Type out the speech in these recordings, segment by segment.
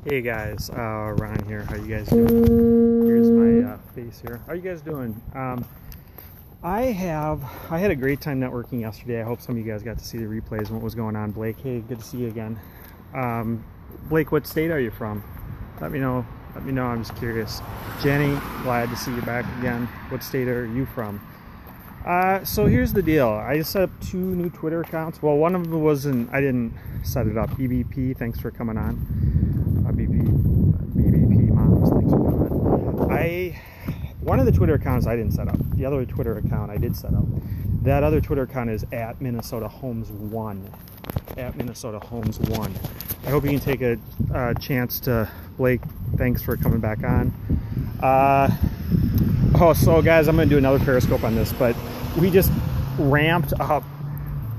Hey guys, Ron here. How you guys doing? Here's my face here. How you guys doing? I had a great time networking yesterday. I hope some of you guys got to see the replays and what was going on. Blake, hey, good to see you again. Blake, what state are you from? Let me know. I'm just curious. Jenny, glad to see you back again. What state are you from? So here's the deal. I just set up 2 new Twitter accounts. Well, one of them wasn't, I didn't set it up. EVP, thanks for coming on. BBP moms, thanks for coming on. One of the Twitter accounts I didn't set up. The other Twitter account I did set up. That other Twitter account is at Minnesota Homes 1. At Minnesota Homes 1. I hope you can take a chance to, Blake, thanks for coming back on. So guys, I'm going to do another Periscope on this, but we just ramped up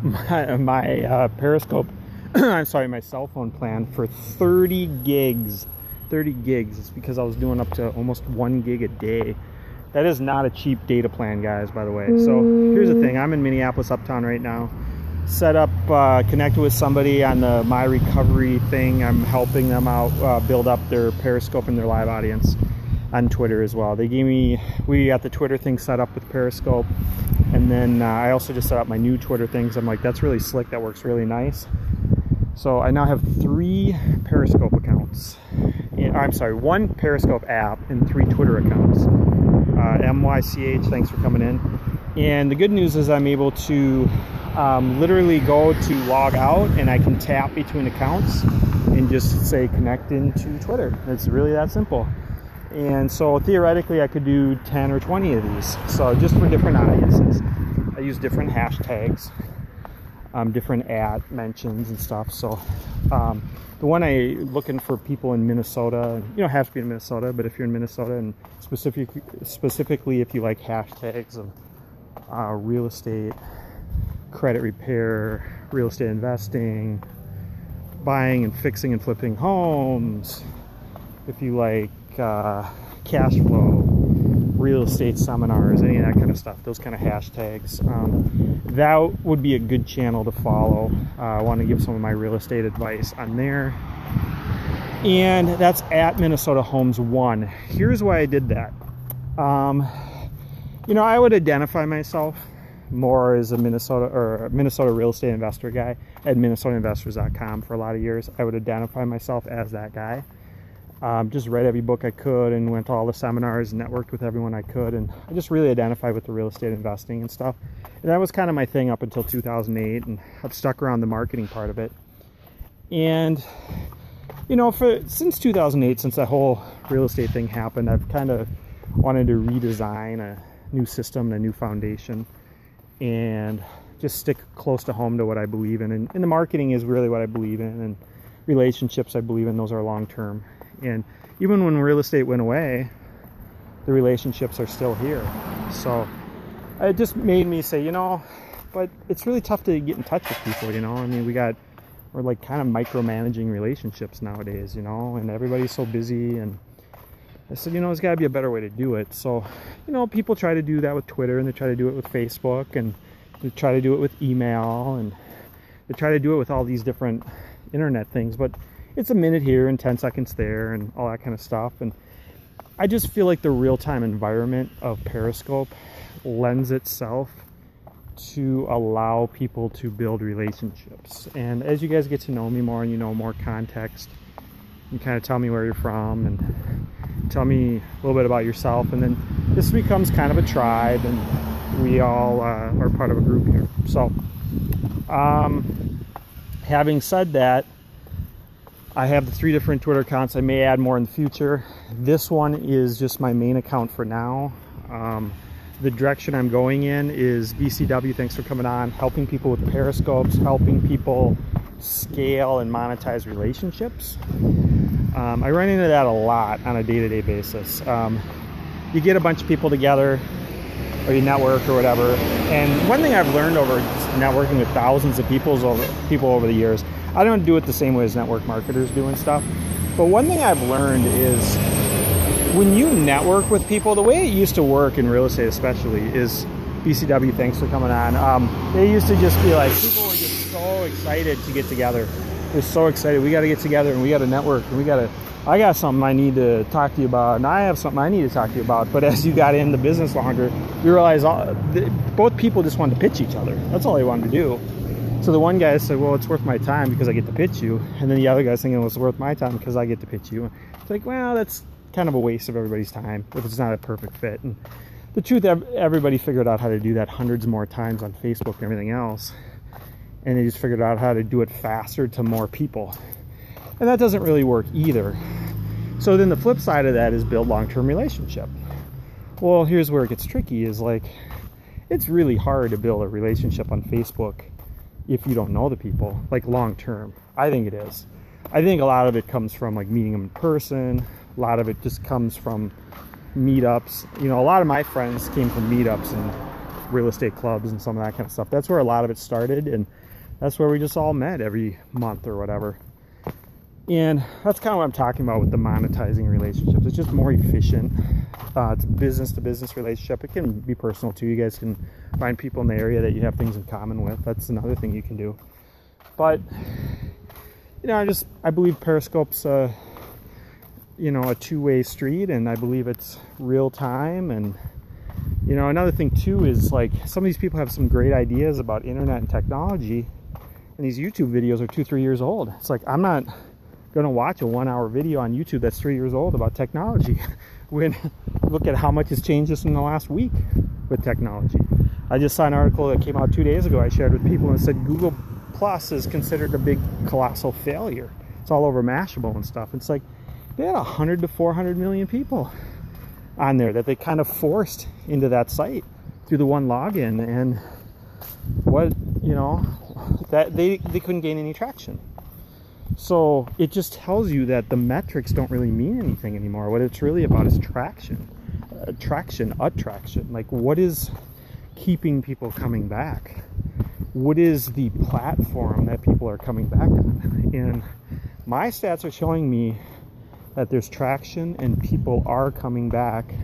my Periscope, I'm sorry, my cell phone plan for 30 gigs. 30 gigs. It's because I was doing up to almost 1 gig a day. That is not a cheap data plan, guys, by the way. So here's the thing. I'm in Minneapolis Uptown right now. Set up, connected with somebody on the My Recovery thing. I'm helping them out build up their Periscope and their live audience on Twitter as well. They gave me, we got the Twitter thing set up with Periscope, and then I also just set up my new Twitter things. I'm like, that's really slick, that works really nice. So I now have 3 Periscope accounts. I'm sorry, 1 Periscope app and 3 Twitter accounts. MYCH, thanks for coming in. And the good news is I'm able to literally go to log out, and I can tap between accounts and just say connect into Twitter. It's really that simple. And so theoretically I could do 10 or 20 of these. So just for different audiences. I use different hashtags, different ad mentions and stuff. So the one looking for people in Minnesota, you don't have to be in Minnesota, but if you're in Minnesota, and specifically if you like hashtags of real estate, credit repair, real estate investing, buying and fixing and flipping homes, if you like cash flow, real estate seminars, any of that kind of stuff, those kind of hashtags, that would be a good channel to follow. I want to give some of my real estate advice on there, and that's at Minnesota Homes 1. Here's why I did that. You know, I would identify myself more as a Minnesota real estate investor guy at minnesotainvestors.com for a lot of years. I would identify myself as that guy. Just read every book I could and went to all the seminars and networked with everyone I could, and I just really identified with the real estate investing and stuff. And that was kind of my thing up until 2008, and I've stuck around the marketing part of it. And you know, since 2008, since that whole real estate thing happened, I've kind of wanted to redesign a new system and a new foundation and just stick close to home to what I believe in. And the marketing is really what I believe in, and relationships I believe in, those are long term. And even when real estate went away, the relationships are still here. So it just made me say, you know, but it's really tough to get in touch with people, you know. I mean, we're like kind of micromanaging relationships nowadays, you know, and everybody's so busy. And I said, you know, there's got to be a better way to do it. So, you know, people try to do that with Twitter, and they try to do it with Facebook, and they try to do it with email, and they try to do it with all these different internet things. But it's a minute here and 10 seconds there and all that kind of stuff. And I just feel like the real-time environment of Periscope lends itself to allow people to build relationships. And as you guys get to know me more and you know more context, you kind of tell me where you're from and tell me a little bit about yourself, and then this becomes kind of a tribe, and we all are part of a group here. So having said that, I have the 3 different Twitter accounts. I may add more in the future. This one is just my main account for now. The direction I'm going in is BCW, thanks for coming on, helping people with Periscopes, helping people scale and monetize relationships. I run into that a lot on a day-to-day basis. You get a bunch of people together, or you network or whatever, and one thing I've learned over networking with thousands of people over the years, I don't do it the same way as network marketers do and stuff, but one thing I've learned is when you network with people, the way it used to work in real estate especially is, BCW, thanks for coming on, they used to just be like, people were just so excited to get together. We're so excited. We got to get together and we got to network and I got something I need to talk to you about, and I have something I need to talk to you about. But as you got in the business longer, you realize both people just wanted to pitch each other. That's all they wanted to do. So the one guy said, well, it's worth my time because I get to pitch you. And then the other guy's thinking, well, it's worth my time because I get to pitch you. It's like, well, that's kind of a waste of everybody's time if it's not a perfect fit. And the truth, everybody figured out how to do that hundreds more times on Facebook and everything else. And they just figured out how to do it faster to more people. And that doesn't really work either. So then the flip side of that is build long-term relationship. Well, here's where it gets tricky is like, it's really hard to build a relationship on Facebook if you don't know the people, like long-term. I think it is. I think a lot of it comes from like meeting them in person. A lot of it just comes from meetups. You know, a lot of my friends came from meetups and real estate clubs and some of that kind of stuff. That's where a lot of it started, and that's where we just all met every month or whatever. And that's kind of what I'm talking about with the monetizing relationships. It's just more efficient. It's a business-to-business relationship. It can be personal too. You guys can find people in the area that you have things in common with. That's another thing you can do. But you know, I believe Periscope's a two-way street, and I believe it's real time. And you know, another thing too is like some of these people have some great ideas about internet and technology, and these YouTube videos are 2-3 years old. It's like, I'm not gonna watch a 1-hour video on YouTube that's 3 years old about technology when look at how much has changed just in the last week with technology. I just saw an article that came out 2 days ago I shared with people, and it said Google Plus is considered a big colossal failure. It's all over Mashable and stuff. It's like they had 100 to 400 million people on there that they kind of forced into that site through the one login, and that they couldn't gain any traction. So it just tells you that the metrics don't really mean anything anymore. What it's really about is attraction. Like, what is keeping people coming back? What is the platform that people are coming back on? And my stats are showing me that there's traction and people are coming back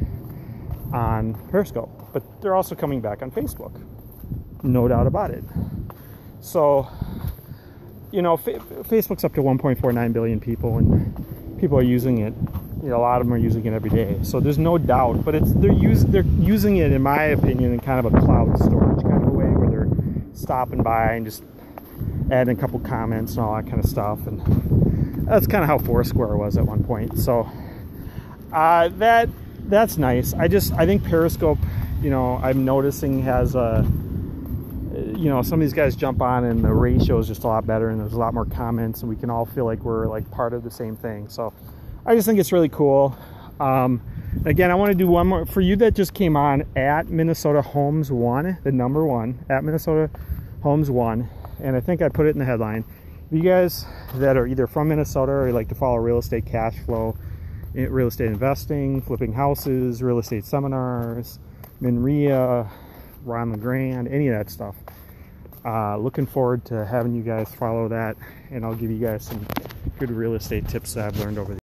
on Periscope, but they're also coming back on Facebook. No doubt about it. So, you know, Facebook's up to 1.49 billion people, and people are using it. You know, a lot of them are using it every day. So there's no doubt, but they're using it, in my opinion, in kind of a cloud storage kind of a way, where they're stopping by and just adding a couple comments and all that kind of stuff. And that's kind of how Foursquare was at one point. So that's nice. I think Periscope, you know, I'm noticing has a, you know, some of these guys jump on and the ratio is just a lot better, and there's a lot more comments, and we can all feel like we're like part of the same thing. So I just think it's really cool. Again, I want to do one more for you that just came on at Minnesota Homes 1, the number 1 at Minnesota Homes 1, and I think I put it in the headline. You guys that are either from Minnesota or like to follow real estate cash flow, real estate investing, flipping houses, real estate seminars, Minria, Ron LeGrand, any of that stuff. Looking forward to having you guys follow that, and I'll give you guys some good real estate tips that I've learned over the